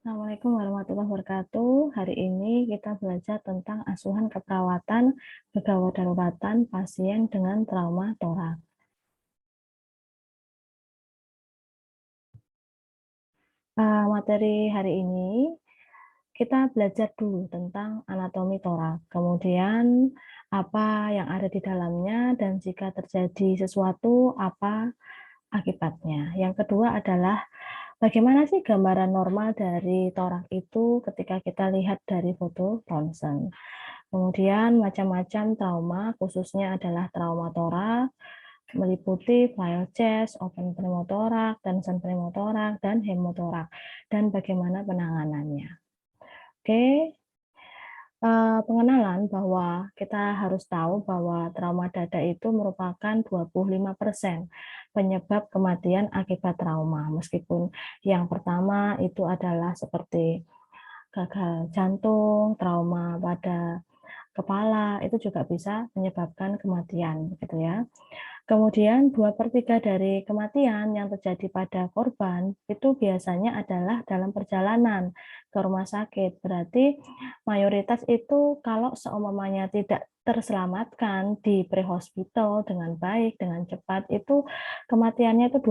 Assalamualaikum warahmatullahi wabarakatuh. Hari ini kita belajar tentang asuhan keperawatan gawat daruratan pasien dengan trauma torak. Materi hari ini kita belajar dulu tentang anatomi torak, kemudian apa yang ada di dalamnya dan jika terjadi sesuatu apa akibatnya. Yang kedua adalah bagaimana sih gambaran normal dari torak itu ketika kita lihat dari foto ronsen. Kemudian macam-macam trauma, khususnya adalah trauma torak, meliputi file chest, open pneumotorak, tension pneumotorak, dan hemotorak, dan bagaimana penanganannya. Oke, pengenalan bahwa kita harus tahu bahwa trauma dada itu merupakan 25% penyebab kematian akibat trauma, meskipun yang pertama itu adalah seperti gagal jantung, trauma pada kepala, itu juga bisa menyebabkan kematian, gitu ya. Kemudian 2/3 dari kematian yang terjadi pada korban itu biasanya adalah dalam perjalanan ke rumah sakit. Berarti mayoritas itu kalau seumpamanya tidak terselamatkan di pre-hospital dengan baik, dengan cepat, itu kematiannya itu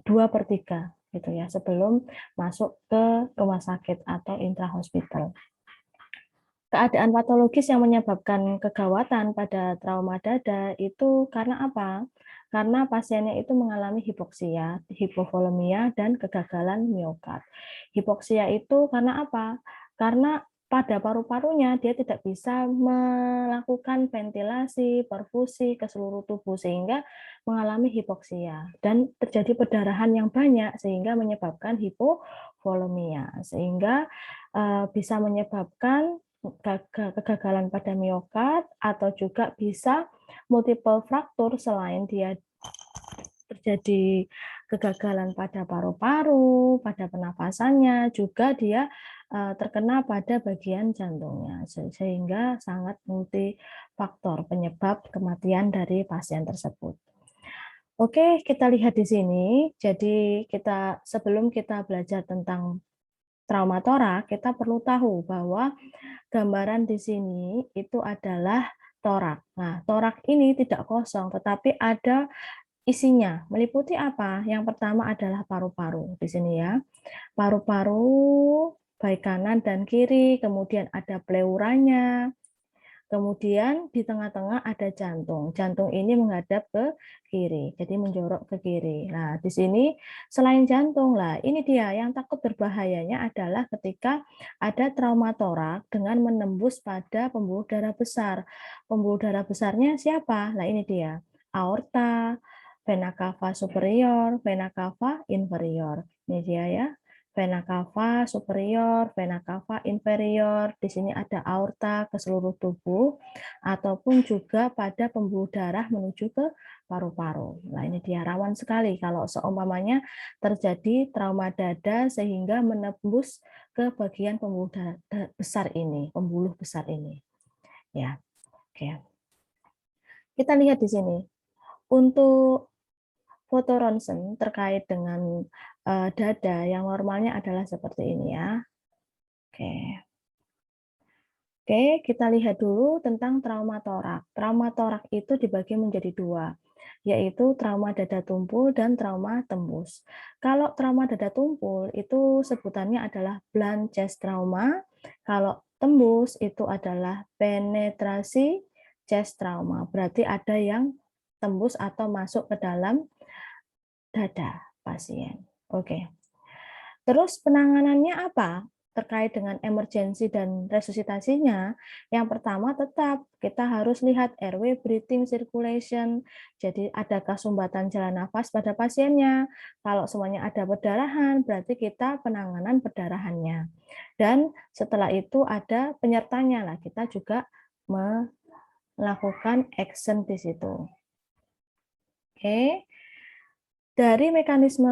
2/3 gitu ya, sebelum masuk ke rumah sakit atau intrahospital. Keadaan patologis yang menyebabkan kegawatan pada trauma dada itu karena apa? Karena pasiennya itu mengalami hipoksia, hipovolemia, dan kegagalan miokard. Hipoksia itu karena apa? Karena pada paru-parunya dia tidak bisa melakukan ventilasi, perfusi ke seluruh tubuh sehingga mengalami hipoksia dan terjadi perdarahan yang banyak sehingga menyebabkan hipovolemia sehingga bisa menyebabkan kegagalan pada miokard atau juga bisa multiple fraktur selain dia terjadi kegagalan pada paru-paru, pada pernafasannya, juga dia terkena pada bagian jantungnya sehingga sangat multifaktor penyebab kematian dari pasien tersebut. Oke, kita lihat di sini. Jadi sebelum kita belajar tentang trauma torak, kita perlu tahu bahwa gambaran di sini itu adalah torak. Nah, torak ini tidak kosong, tetapi ada isinya. Meliputi apa? Yang pertama adalah paru-paru. Di sini ya. Paru-paru baik kanan dan kiri, kemudian ada pleuranya, kemudian di tengah-tengah ada jantung. Jantung ini menghadap ke kiri, jadi menjorok ke kiri. Nah, di sini selain jantung lah, ini dia yang takut berbahayanya adalah ketika ada trauma torak dengan menembus pada pembuluh darah besar. Pembuluh darah besarnya siapa? Nah, ini dia. Aorta, vena cava superior, vena cava inferior. Ini dia ya. Vena cava superior, vena cava inferior, di sini ada aorta ke seluruh tubuh, ataupun juga pada pembuluh darah menuju ke paru-paru. Nah, ini dia rawan sekali kalau seumpamanya terjadi trauma dada sehingga menembus ke bagian pembuluh darah besar ini, pembuluh besar ini. Ya, oke. Kita lihat di sini. Untuk foto ronsen terkait dengan dada yang normalnya adalah seperti ini ya. Oke. Oke, kita lihat dulu tentang trauma torak. Trauma torak itu dibagi menjadi dua, yaitu trauma dada tumpul dan trauma tembus. Kalau trauma dada tumpul itu sebutannya adalah blunt chest trauma. Kalau tembus itu adalah penetrasi chest trauma. Berarti ada yang tembus atau masuk ke dalam dada pasien. Oke. Terus penanganannya apa? Terkait dengan emergensi dan resusitasinya, yang pertama tetap kita harus lihat airway, breathing, circulation. Jadi adakah sumbatan jalan nafas pada pasiennya? Kalau semuanya ada perdarahan, berarti kita penanganan perdarahannya. Dan setelah itu ada penyertanya lah, kita juga melakukan action di situ. Oke. Dari mekanisme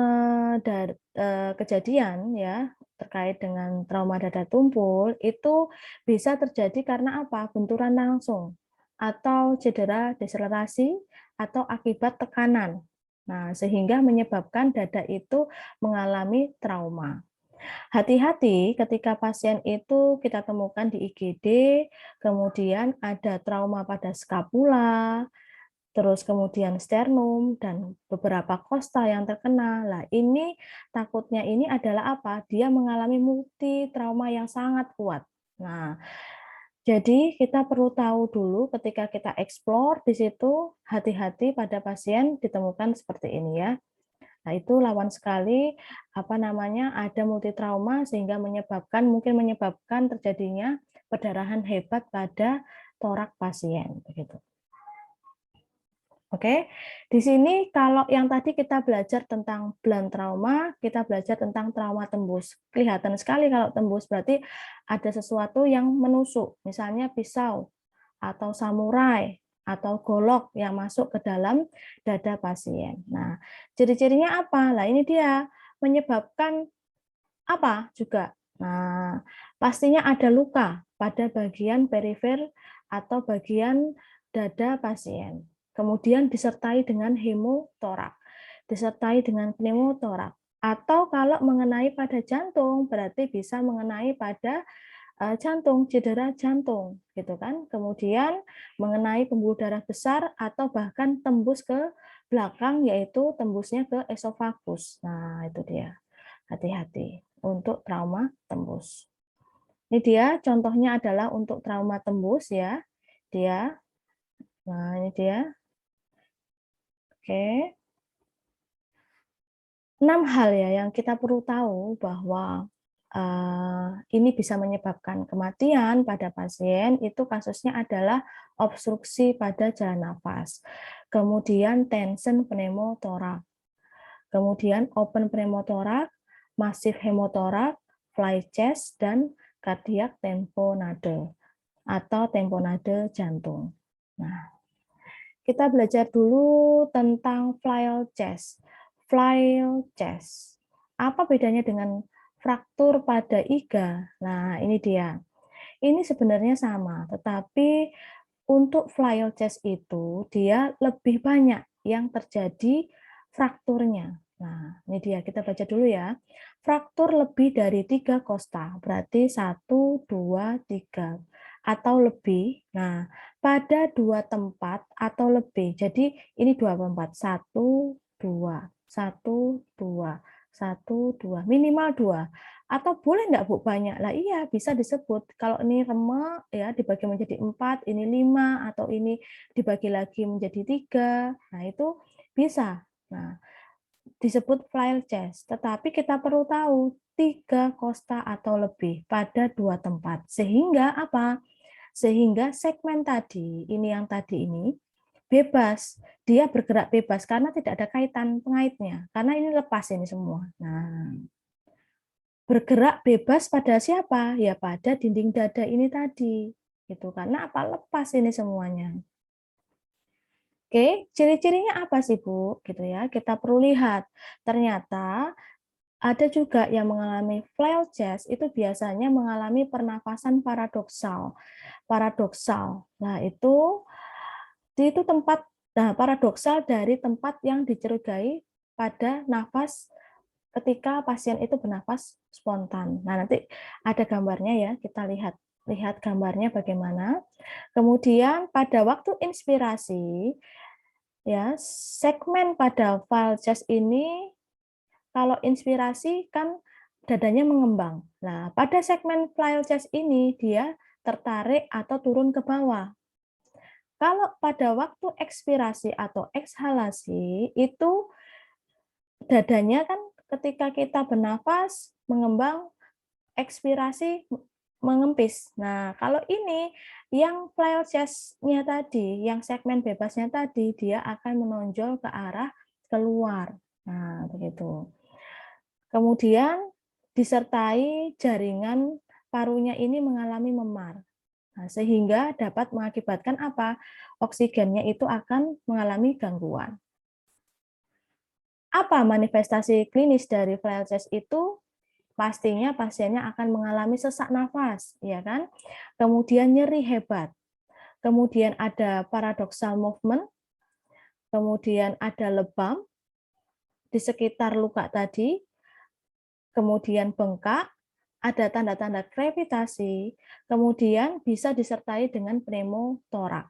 kejadian ya terkait dengan trauma dada tumpul itu bisa terjadi karena apa? Benturan langsung atau cedera deselerasi atau akibat tekanan. Nah, sehingga menyebabkan dada itu mengalami trauma. Hati-hati ketika pasien itu kita temukan di IGD, kemudian ada trauma pada skapula, terus kemudian sternum dan beberapa kosta yang terkena. Lah, ini takutnya ini adalah apa? Dia mengalami multi trauma yang sangat kuat. Nah, jadi kita perlu tahu dulu ketika kita eksplor di situ, hati-hati pada pasien ditemukan seperti ini ya. Nah, itu lawan sekali apa namanya ada multitrauma sehingga mungkin menyebabkan terjadinya perdarahan hebat pada torak pasien begitu. Oke, di sini kalau yang tadi kita belajar tentang blunt trauma, kita belajar tentang trauma tembus. Kelihatan sekali kalau tembus berarti ada sesuatu yang menusuk, misalnya pisau atau samurai atau golok yang masuk ke dalam dada pasien. Nah, ciri-cirinya apa? Nah, ini dia menyebabkan apa juga. Nah, pastinya ada luka pada bagian perifer atau bagian dada pasien. Kemudian disertai dengan hemotorak, disertai dengan pneumotorak. Atau kalau mengenai pada jantung, berarti bisa mengenai pada jantung, cedera jantung, gitu kan. Kemudian mengenai pembuluh darah besar atau bahkan tembus ke belakang, yaitu tembusnya ke esofagus. Nah, itu dia. Hati-hati untuk trauma tembus. Ini dia contohnya adalah untuk trauma tembus ya. Dia. Nah, ini dia. Oke. 6 hal ya yang kita perlu tahu bahwa ini bisa menyebabkan kematian pada pasien, itu kasusnya adalah obstruksi pada jalan nafas. Kemudian tension pneumotorak. Kemudian open pneumotorak, massive hemotorak, fly chest, dan cardiac tamponade atau tamponade jantung. Nah, kita belajar dulu tentang fly chest. Fly chest. Apa bedanya dengan fraktur pada iga? Nah, ini dia. Ini sebenarnya sama, tetapi untuk fly chest itu dia lebih banyak yang terjadi frakturnya. Nah, ini dia, kita baca dulu ya. Fraktur lebih dari 3 kosta, berarti 1, 2, 3 atau lebih. Nah, pada 2 tempat atau lebih. Jadi ini 2 tempat, 1, 2, 1, 2, 1, 2, minimal 2. Atau boleh enggak Bu banyak? Lah iya, bisa disebut. Kalau ini remek ya dibagi menjadi 4, ini 5, atau ini dibagi lagi menjadi 3. Nah, itu bisa. Nah, disebut fly chest. Tetapi kita perlu tahu 3 kosta atau lebih pada 2 tempat. Sehingga apa? Sehingga segmen tadi, ini yang tadi ini bebas. Dia bergerak bebas karena tidak ada kaitan pengaitnya. Karena ini lepas ini semua. Nah, bergerak bebas pada siapa? Ya pada dinding dada ini tadi. Gitu. Karena apa? Lepas ini semuanya. Oke, ciri-cirinya apa sih, Bu? Gitu ya. Kita perlu lihat. Ternyata ada juga yang mengalami flail chest itu biasanya mengalami pernafasan paradoksal. Paradoksal. Nah, itu tempat paradoksal dari tempat yang dicurigai pada nafas ketika pasien itu bernafas spontan. Nah, nanti ada gambarnya ya, kita lihat gambarnya bagaimana. Kemudian pada waktu inspirasi ya, segmen pada file chest ini kalau inspirasi kan dadanya mengembang. Nah, pada segmen file chest ini dia tertarik atau turun ke bawah. Kalau pada waktu ekspirasi atau ekshalasi itu dadanya kan ketika kita bernafas mengembang, ekspirasi mengempis. Nah, kalau ini yang flail chest-nya tadi, yang segmen bebasnya tadi, dia akan menonjol ke arah keluar. Nah, begitu. Kemudian disertai jaringan parunya ini mengalami memar. Nah, sehingga dapat mengakibatkan apa? Oksigennya itu akan mengalami gangguan. Apa manifestasi klinis dari flail chest itu? Pastinya pasiennya akan mengalami sesak nafas, ya kan? Kemudian nyeri hebat. Kemudian ada paradoksal movement, kemudian ada lebam di sekitar luka tadi, kemudian bengkak, ada tanda-tanda krepitasi, kemudian bisa disertai dengan pneumotorak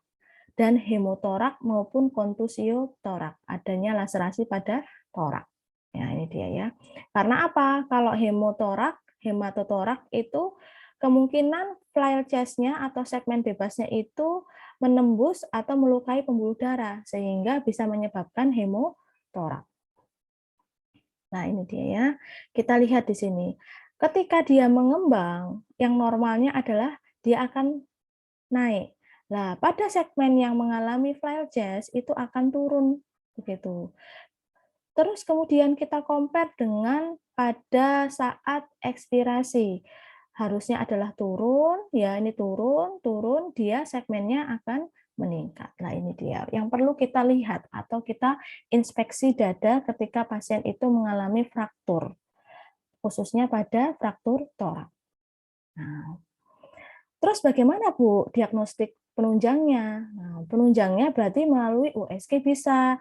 dan hemotorak maupun kontusio torak, adanya laserasi pada torak. Ya, ini dia ya. Karena apa? Kalau hemotorak, hematotorak itu kemungkinan flail chest-nya atau segmen bebasnya itu menembus atau melukai pembuluh darah sehingga bisa menyebabkan hemotorak. Nah, ini dia ya. Kita lihat di sini. Ketika dia mengembang, yang normalnya adalah dia akan naik. Nah, pada segmen yang mengalami flail chest itu akan turun begitu. Terus kemudian kita compare dengan pada saat ekspirasi. Harusnya adalah turun, ya ini turun, turun, dia segmennya akan meningkat. Nah, ini dia yang perlu kita lihat atau kita inspeksi dada ketika pasien itu mengalami fraktur, khususnya pada fraktur torak. Nah, terus bagaimana Bu diagnostik penunjangnya? Nah, penunjangnya berarti melalui USG bisa,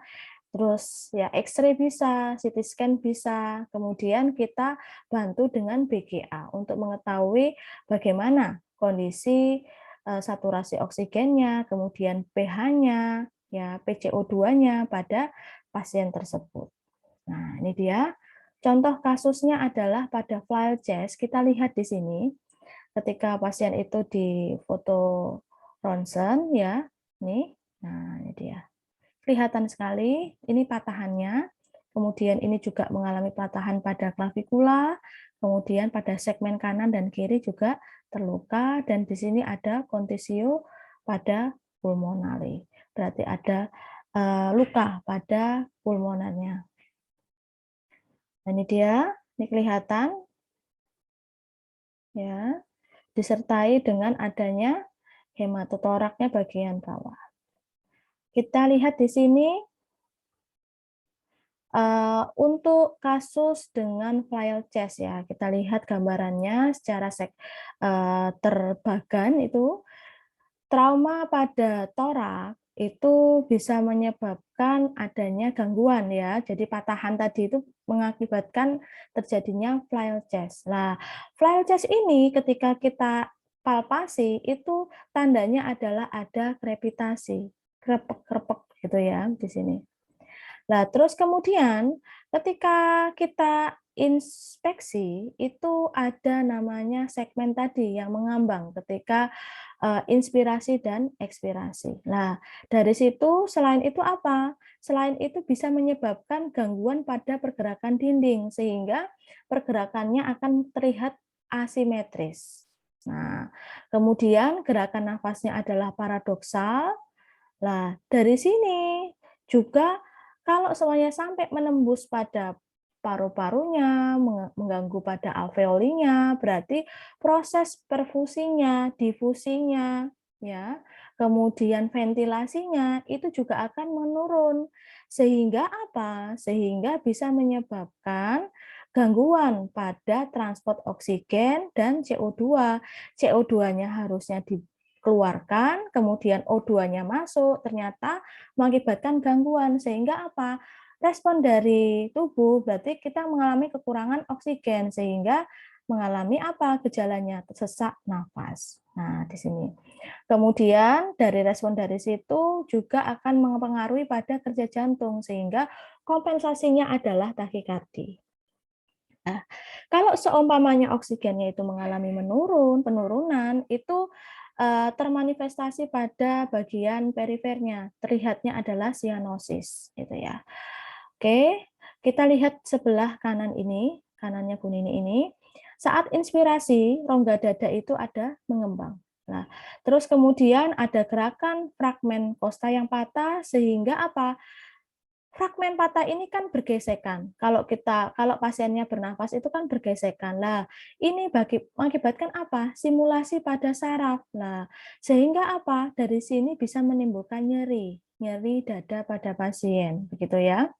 terus ya X-ray bisa, CT scan bisa, kemudian kita bantu dengan BGA untuk mengetahui bagaimana kondisi saturasi oksigennya, kemudian pH-nya, ya PCO2-nya pada pasien tersebut. Nah, ini dia. Contoh kasusnya adalah pada flail chest, kita lihat di sini ketika pasien itu di foto ronsen ya, nih. Nah, ini dia. Kelihatan sekali ini patahannya. Kemudian ini juga mengalami patahan pada klavikula, kemudian pada segmen kanan dan kiri juga terluka dan di sini ada kontusio pada pulmonale. Berarti ada luka pada pulmonalnya. Nah, ini dia, ini kelihatan ya, disertai dengan adanya hematotoraknya bagian bawah. Kita lihat di sini untuk kasus dengan flail chest ya, kita lihat gambarannya secara terbagan itu trauma pada torak itu bisa menyebabkan adanya gangguan ya. Jadi patahan tadi itu mengakibatkan terjadinya flail chest. Nah, flail chest ini ketika kita palpasi itu tandanya adalah ada krepitasi, krepek-krepek gitu ya di sini. Nah, terus kemudian ketika kita inspeksi itu ada namanya segmen tadi yang mengambang ketika inspirasi dan ekspirasi. Nah, dari situ selain itu apa? Selain itu bisa menyebabkan gangguan pada pergerakan dinding sehingga pergerakannya akan terlihat asimetris. Nah, kemudian gerakan nafasnya adalah paradoksal. Nah, dari sini juga kalau semuanya sampai menembus pada paru-parunya, mengganggu pada alveolinya, berarti proses perfusinya, difusinya, ya, kemudian ventilasinya itu juga akan menurun. Sehingga apa? Sehingga bisa menyebabkan gangguan pada transport oksigen dan CO2. CO2-nya harusnya dikeluarkan, kemudian O2-nya masuk, ternyata mengakibatkan gangguan. Sehingga apa? Respon dari tubuh berarti kita mengalami kekurangan oksigen sehingga mengalami apa gejalanya sesak nafas. Nah, di sini. Kemudian dari respon dari situ juga akan mempengaruhi pada kerja jantung sehingga kompensasinya adalah takikardi. Nah, kalau seumpamanya oksigennya itu mengalami penurunan itu termanifestasi pada bagian perifernya. Terlihatnya adalah sianosis, gitu ya. Oke, kita lihat sebelah kanan ini, kanannya Bu Nini ini. Saat inspirasi, rongga dada itu ada mengembang. Nah, terus kemudian ada gerakan fragmen kosta yang patah sehingga apa? Fragmen patah ini kan bergesekan. Kalau pasiennya bernafas itu kan bergesekan. Lah, ini mengakibatkan apa? Simulasi pada saraf. Nah, sehingga apa? Dari sini bisa menimbulkan nyeri dada pada pasien, begitu ya.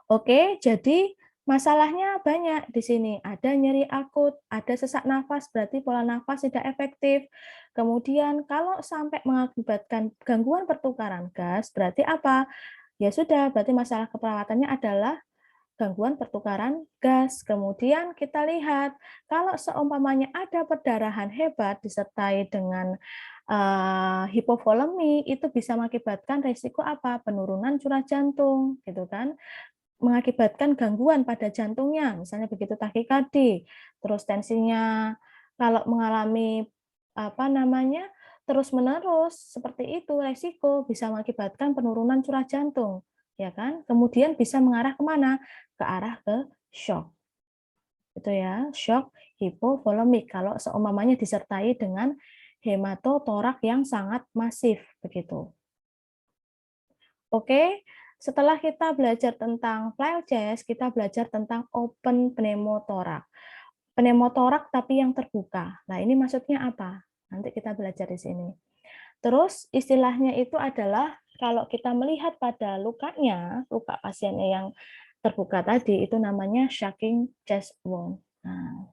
Oke, jadi masalahnya banyak di sini. Ada nyeri akut, ada sesak nafas, berarti pola nafas tidak efektif. Kemudian kalau sampai mengakibatkan gangguan pertukaran gas, berarti apa? Ya sudah, berarti masalah keperawatannya adalah gangguan pertukaran gas. Kemudian kita lihat kalau seumpamanya ada perdarahan hebat disertai dengan hipovolemi, itu bisa mengakibatkan resiko apa? Penurunan curah jantung, gitu kan? Mengakibatkan gangguan pada jantungnya, misalnya begitu takikardi, terus tensinya kalau mengalami apa namanya terus-menerus seperti itu, resiko bisa mengakibatkan penurunan curah jantung, ya kan? Kemudian bisa mengarah kemana? Ke arah ke shock, itu ya, shock hipovolemik kalau seumpamanya disertai dengan hematotorak yang sangat masif begitu. Oke, setelah kita belajar tentang file chest, kita belajar tentang open pneumotorak. Pneumotorak tapi yang terbuka. Nah, ini maksudnya apa? Nanti kita belajar di sini. Terus istilahnya itu adalah kalau kita melihat pada lukanya, luka pasiennya yang terbuka tadi, itu namanya shocking chest wound. Nah,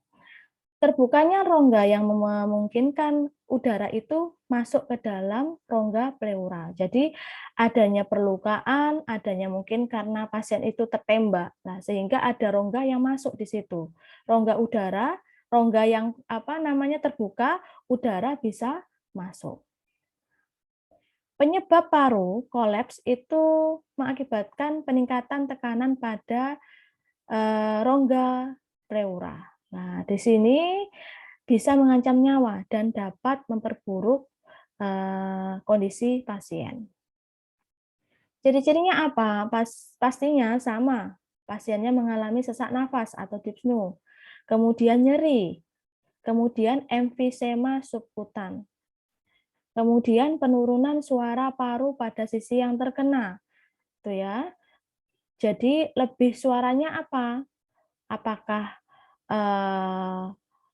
terbukanya rongga yang memungkinkan udara itu masuk ke dalam rongga pleura. Jadi adanya perlukaan, adanya mungkin karena pasien itu tertembak. Nah, sehingga ada rongga yang masuk di situ. Rongga udara, rongga yang apa namanya terbuka, udara bisa masuk. Penyebab paru kolaps itu mengakibatkan peningkatan tekanan pada rongga pleura. Nah, di sini bisa mengancam nyawa dan dapat memperburuk kondisi pasien. Ciri-cirinya apa? Pastinya sama. Pasiennya mengalami sesak nafas atau dyspnea, kemudian nyeri, kemudian emfisema subkutan, kemudian penurunan suara paru pada sisi yang terkena. Tuh ya. Jadi lebih suaranya apa? Apakah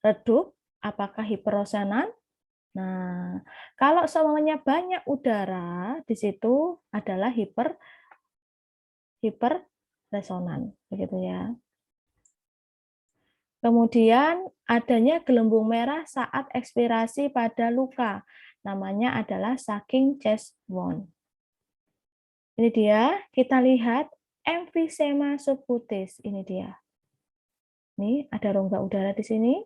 redup, apakah hiperosenan? Nah, kalau semuanya banyak udara di situ adalah hiperresonan, begitu ya. Kemudian adanya gelembung merah saat ekspirasi pada luka, namanya adalah sucking chest wound. Ini dia, kita lihat emfisema subcutis, ini dia. Ini ada rongga udara di sini.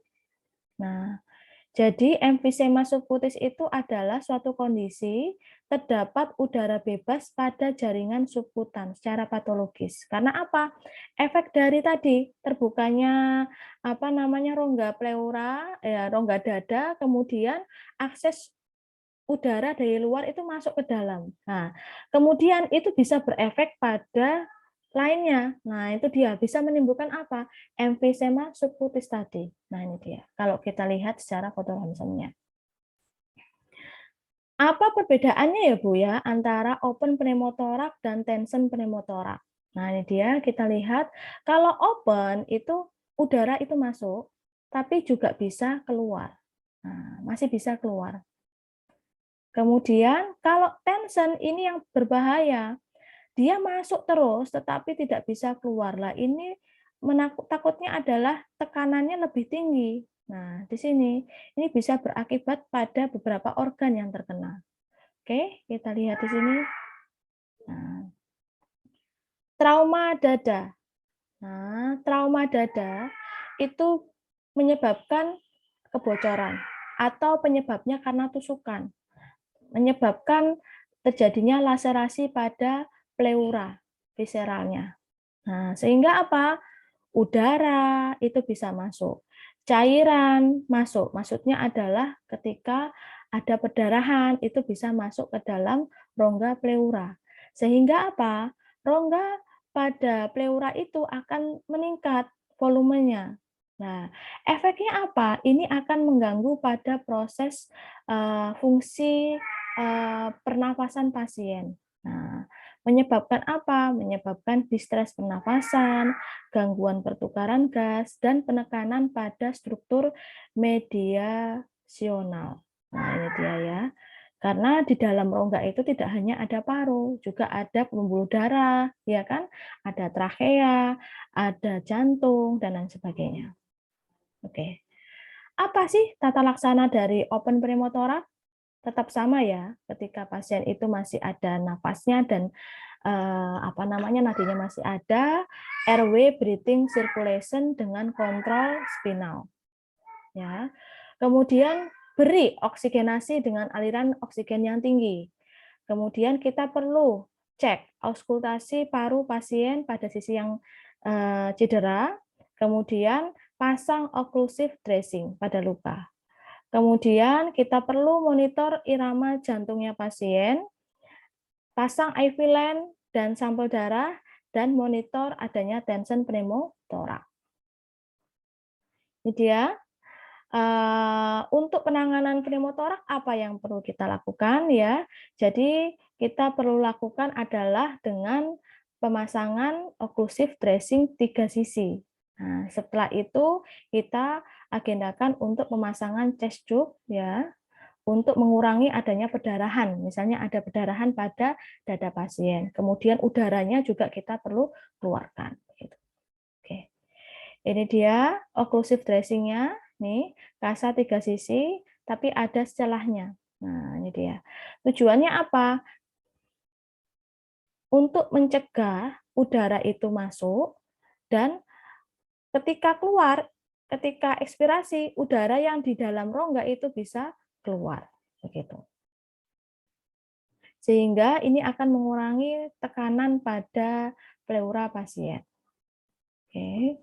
Nah, jadi emfisema subcutis itu adalah suatu kondisi terdapat udara bebas pada jaringan subkutan secara patologis. Karena apa? Efek dari tadi terbukanya apa namanya rongga pleura, ya, rongga dada, kemudian akses udara dari luar itu masuk ke dalam. Nah, kemudian itu bisa berefek pada lainnya. Nah, itu dia bisa menimbulkan apa? Emfisema subcutis tadi. Nah, ini dia. Kalau kita lihat secara foto ronsennya. Apa perbedaannya ya, Bu ya, antara open pneumotorak dan tension pneumotorak? Nah, ini dia kita lihat kalau open itu udara itu masuk, tapi juga bisa keluar. Nah, masih bisa keluar. Kemudian kalau tension ini yang berbahaya, dia masuk terus tetapi tidak bisa keluar. Lah ini takutnya adalah tekanannya lebih tinggi. Nah, di sini ini bisa berakibat pada beberapa organ yang terkena. Oke, kita lihat di sini. Nah, trauma dada. Nah, trauma dada itu menyebabkan kebocoran atau penyebabnya karena tusukan. Menyebabkan terjadinya laserasi pada pleura visceralnya. Nah, sehingga apa? Udara itu bisa masuk. Cairan masuk. Maksudnya adalah ketika ada perdarahan itu bisa masuk ke dalam rongga pleura. Sehingga apa? Rongga pada pleura itu akan meningkat volumenya. Nah, efeknya apa? Ini akan mengganggu pada proses fungsi pernafasan pasien. Nah, menyebabkan apa? Menyebabkan distres pernafasan, gangguan pertukaran gas, dan penekanan pada struktur mediasional. Nah, ini dia ya. Karena di dalam rongga itu tidak hanya ada paru, juga ada pembuluh darah, ya kan? Ada trachea, ada jantung, dan lain sebagainya. Oke. Apa sih tata laksana dari open pneumotorak? Tetap sama ya, ketika pasien itu masih ada nafasnya dan nadinya masih ada, airway breathing circulation dengan kontrol spinal. Ya. Kemudian beri oksigenasi dengan aliran oksigen yang tinggi. Kemudian kita perlu cek auskultasi paru pasien pada sisi yang cedera, kemudian pasang occlusive dressing pada luka. Kemudian kita perlu monitor irama jantungnya pasien, pasang IV line dan sampel darah, dan monitor adanya tension pneumotoraks. Ini dia. Untuk penanganan pneumotoraks apa yang perlu kita lakukan ya? Jadi kita perlu lakukan adalah dengan pemasangan occlusive dressing 3 sisi. Nah, setelah itu kita agendakan untuk pemasangan chest tube ya, untuk mengurangi adanya perdarahan. Misalnya ada perdarahan pada dada pasien. Kemudian udaranya juga kita perlu keluarkan. Oke. Ini dia occlusive dressing-nya. Nih, kasa 3 sisi, tapi ada celahnya. Nah, ini dia. Tujuannya apa? Untuk mencegah udara itu masuk, dan ketika keluar, ketika ekspirasi, udara yang di dalam rongga itu bisa keluar. Begitu. Sehingga ini akan mengurangi tekanan pada pleura pasien. Oke.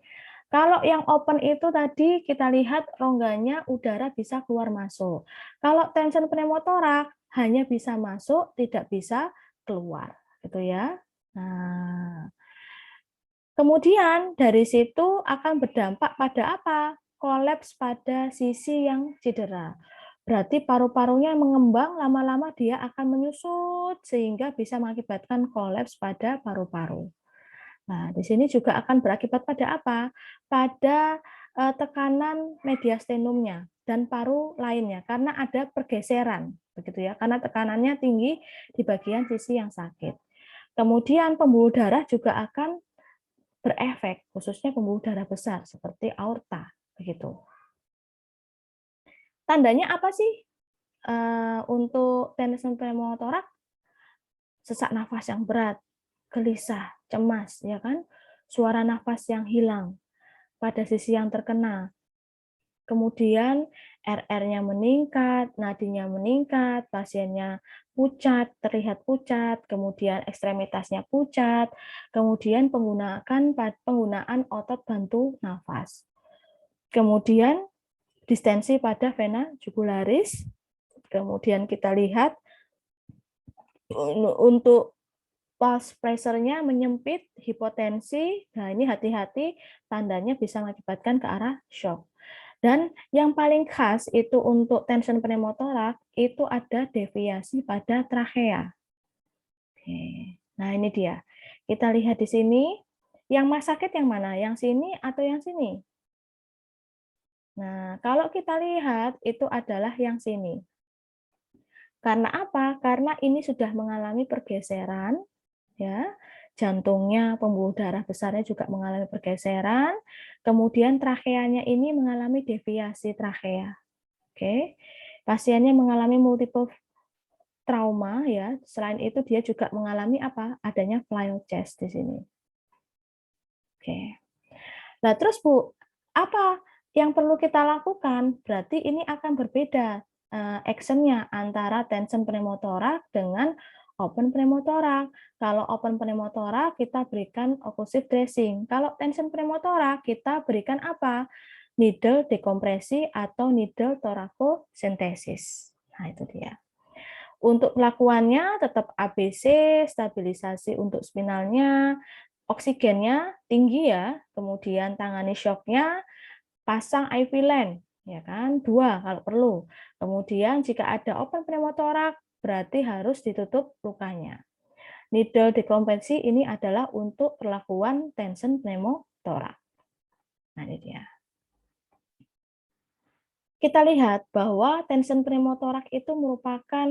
Kalau yang open itu tadi kita lihat rongganya udara bisa keluar masuk. Kalau tension pneumotoraks hanya bisa masuk, tidak bisa keluar, gitu ya. Nah, kemudian dari situ akan berdampak pada apa? Kolaps pada sisi yang cedera. Berarti paru-parunya mengembang, lama-lama dia akan menyusut sehingga bisa mengakibatkan kolaps pada paru-paru. Nah, di sini juga akan berakibat pada apa? Pada tekanan mediastinumnya dan paru lainnya, karena ada pergeseran, begitu ya, karena tekanannya tinggi di bagian sisi yang sakit. Kemudian pembuluh darah juga akan berefek, khususnya pembuluh darah besar seperti aorta, begitu. Tandanya apa sih untuk tension pneumotoraks? Sesak nafas yang berat, gelisah, cemas, ya kan? Suara nafas yang hilang pada sisi yang terkena. Kemudian RR-nya meningkat, nadinya meningkat, pasiennya pucat, terlihat pucat, kemudian ekstremitasnya pucat, kemudian penggunaan otot bantu nafas. Kemudian distensi pada vena jugularis. Kemudian kita lihat untuk pulse pressure-nya menyempit, hipotensi. Nah, ini hati-hati, tandanya bisa mengakibatkan ke arah shock. Dan yang paling khas itu untuk tension pneumotoraks itu ada deviasi pada trachea. Oke. Nah, ini dia. Kita lihat di sini, yang mas sakit yang mana? Yang sini atau yang sini? Nah, kalau kita lihat itu adalah yang sini. Karena apa? Karena ini sudah mengalami pergeseran, ya. Jantungnya, pembuluh darah besarnya juga mengalami pergeseran, kemudian trakeanya ini mengalami deviasi trakea. Oke. Pasiennya mengalami multiple trauma ya. Selain itu dia juga mengalami apa? Adanya flying chest di sini. Oke. Nah, terus Bu, apa yang perlu kita lakukan? Berarti ini akan berbeda actionnya antara tension pneumotoraks dengan open pneumotoraks. Kalau open pneumotoraks kita berikan occlusive dressing. Kalau tension pneumotoraks kita berikan apa? Needle dekompresi atau needle thoracocentesis. Nah, itu dia. Untuk pelakuannya tetap ABC, stabilisasi untuk spinalnya, oksigennya tinggi ya, kemudian tangani shocknya, pasang IV line, ya kan, 2 kalau perlu. Kemudian jika ada open pneumotoraks, berarti harus ditutup lukanya. Needle dekompresi ini adalah untuk perlakuan tension pneumotoraks. Nah, ini dia. Kita lihat bahwa tension pneumotoraks itu merupakan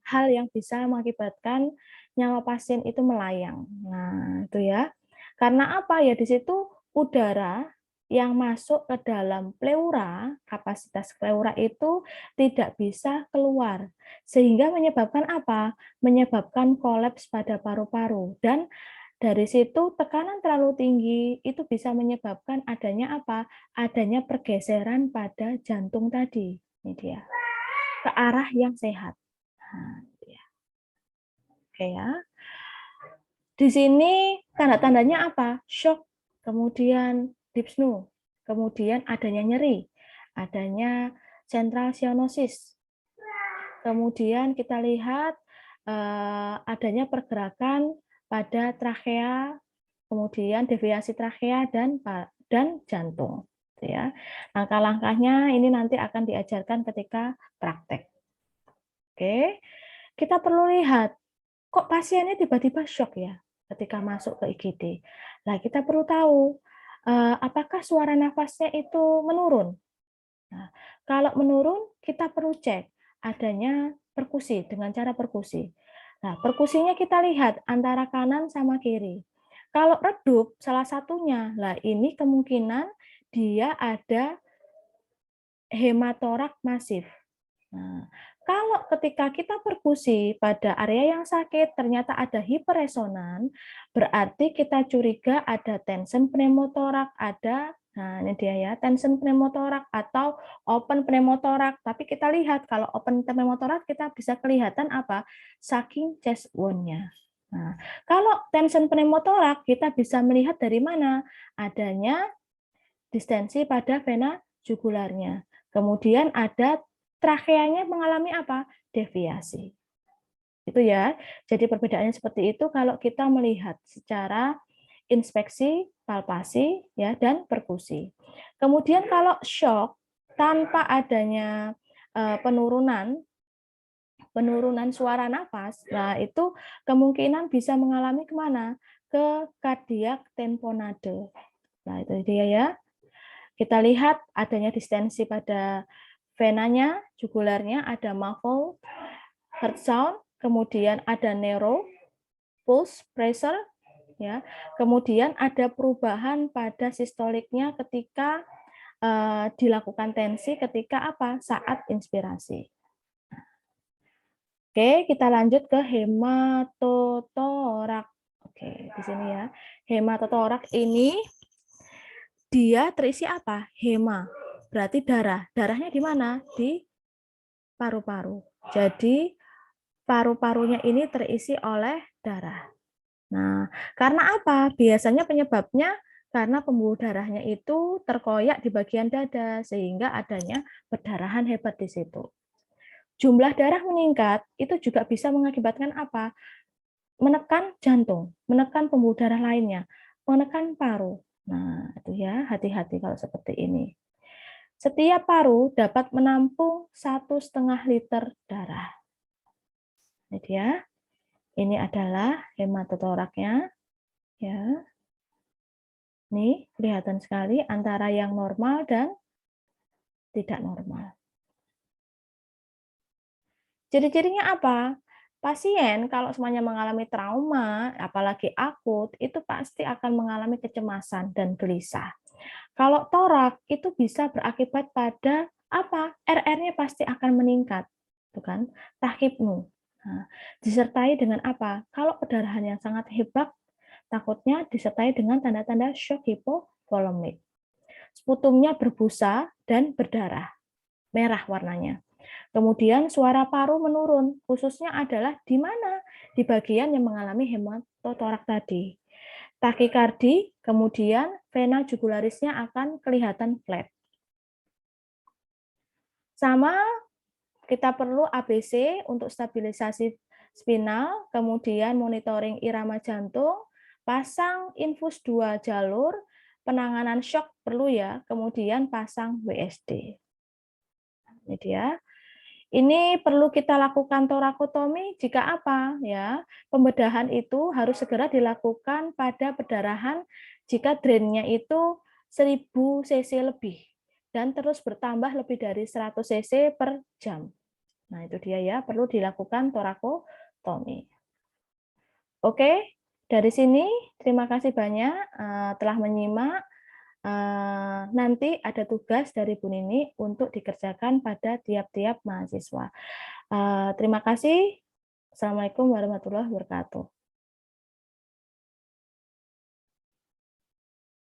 hal yang bisa mengakibatkan nyawa pasien itu melayang. Nah, itu ya. Karena apa ya? Di situ udara yang masuk ke dalam pleura, kapasitas pleura itu tidak bisa keluar. Sehingga menyebabkan apa? Menyebabkan kolaps pada paru-paru. Dan dari situ tekanan terlalu tinggi itu bisa menyebabkan adanya apa? Adanya pergeseran pada jantung tadi. Ini dia. Ke arah yang sehat. Nah, ya. Oke ya. Di sini tanda-tandanya apa? Shock, kemudian dyspnea, kemudian adanya nyeri, adanya central cyanosis. Kemudian kita lihat adanya pergerakan pada trakea, kemudian deviasi trakea dan jantung. Ya, langkah-langkahnya ini nanti akan diajarkan ketika praktek. Oke, kita perlu lihat kok pasiennya tiba-tiba shock ya ketika masuk ke IGD. Nah, kita perlu tahu apakah suara nafasnya itu menurun. Nah, kalau menurun, kita perlu cek adanya perkusi dengan cara perkusi. Nah, perkusinya kita lihat antara kanan sama kiri. Kalau redup salah satunya, lah ini kemungkinan dia ada hematorak masif. Nah, kalau ketika kita perkusi pada area yang sakit ternyata ada hiperresonan, berarti kita curiga ada tension pneumotorak, nah ini dia ya, tension pneumotorak atau open pneumotorak. Tapi kita lihat kalau open pneumotorak kita bisa kelihatan apa? Saking chest wound-nya. Nah, kalau tension pneumotorak kita bisa melihat dari mana? Adanya distensi pada vena jugularnya. Kemudian ada trakeanya mengalami apa? Deviasi. Itu ya. Jadi perbedaannya seperti itu kalau kita melihat secara inspeksi, palpasi ya dan perkusi. Kemudian kalau shock tanpa adanya penurunan suara nafas, nah itu kemungkinan bisa mengalami kemana? Ke cardiac tamponade. Nah itu dia ya. Kita lihat adanya distensi pada venanya, jugularnya, ada muffled heart sound, kemudian ada narrow pulse pressure, ya. Kemudian ada perubahan pada sistoliknya ketika dilakukan tensi ketika apa? Saat inspirasi. Oke, kita lanjut ke hematotorak. Oke, di sini ya. Hematotorak ini dia terisi apa? Hema. Berarti darah. Darahnya di mana? Di paru-paru. Jadi paru-parunya ini terisi oleh darah. Nah, karena apa? Biasanya penyebabnya karena pembuluh darahnya itu terkoyak di bagian dada sehingga adanya perdarahan hebat di situ. Jumlah darah meningkat itu juga bisa mengakibatkan apa? Menekan jantung, menekan pembuluh darah lainnya, menekan paru. Nah, itu ya, hati-hati kalau seperti ini. Setiap paru dapat menampung 1,5 liter darah. Ini dia. Ini adalah hematotoraknya. Ya. Ini kelihatan sekali antara yang normal dan tidak normal. Ciri-cirinya apa? Pasien kalau semuanya mengalami trauma, apalagi akut, itu pasti akan mengalami kecemasan dan gelisah. Kalau torak itu bisa berakibat pada apa? RR-nya pasti akan meningkat, tuh kan? Tachipnu. Nah, disertai dengan apa? Kalau perdarahan yang sangat hebat, takutnya disertai dengan tanda-tanda shock hipovolemik. Sputumnya berbusa dan berdarah, merah warnanya. Kemudian suara paru menurun, khususnya adalah di mana? Di bagian yang mengalami hematotorak tadi. Takikardi, kemudian vena jugularisnya akan kelihatan flat. Sama kita perlu ABC untuk stabilisasi spinal, kemudian monitoring irama jantung, pasang infus 2 jalur, penanganan shock perlu ya, kemudian pasang WSD. Ini dia. Ini perlu kita lakukan torakotomi jika apa ya? Pembedahan itu harus segera dilakukan pada perdarahan jika drainnya itu 1000 cc lebih dan terus bertambah lebih dari 100 cc per jam. Nah, itu dia ya, perlu dilakukan torakotomi. Oke, dari sini terima kasih banyak telah menyimak. nanti ada tugas dari Bu Nini untuk dikerjakan pada tiap-tiap mahasiswa. Terima kasih. Assalamualaikum warahmatullahi wabarakatuh.